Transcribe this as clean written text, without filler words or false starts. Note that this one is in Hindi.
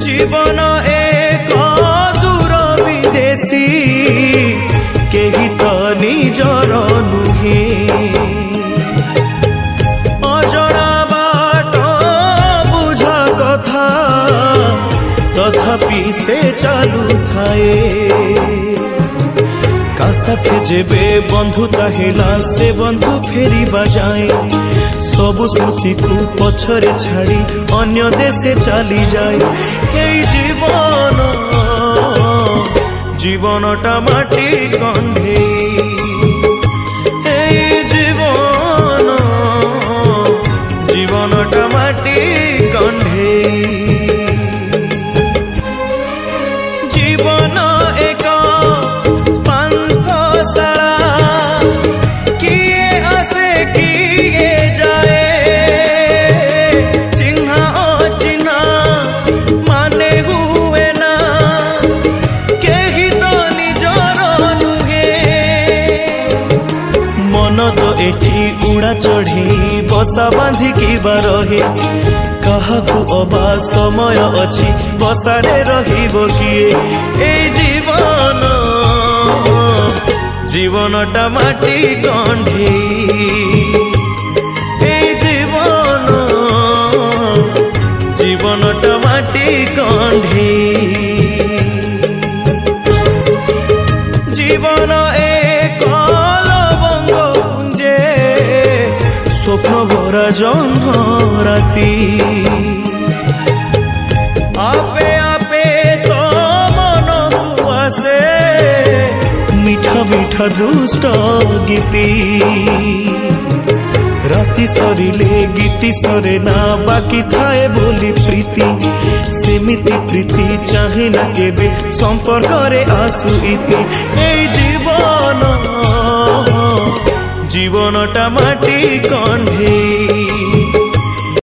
जीवन एक दूर विदेशी केही तो निजर नुहे अजणा बाट बुझा कथा तथापि से चालू थाए का साथे जेबे बंधुता हेला से बंधु फेरी बजाए सबु स्मृति को पछरे छाड़ी अन्य देशे चली जाए हे जीवन जीवनटा माटी कंढे हे जीवन जीवनटा माटी कंढे जीवन एक किए आसे किए जाए चिन्हा अचिन्हा माने हुए ना केही तो निजर नुहे मन तो एठी उड़ा चढ़ी बसा बांधिकी रहे काहाकू अबा समय अच्छी बसारे रहिबो किए ए जीवन जीवनटा माटी कंढे ए जीवन जीवनटा माटी कंढे जीवन एक लवंग कुंजे स्वप्न भरा जन्म राती आपे आपे तो मन को आसे मीठा मीठा दुष्ट गीति राति सरिले गीति सरे ना बाकी थाए बोली प्रीति सेमिति प्रीति चाहे ना केबे संपर्क रे आसु इति ए जीवन जीवनटा माटी कंढे।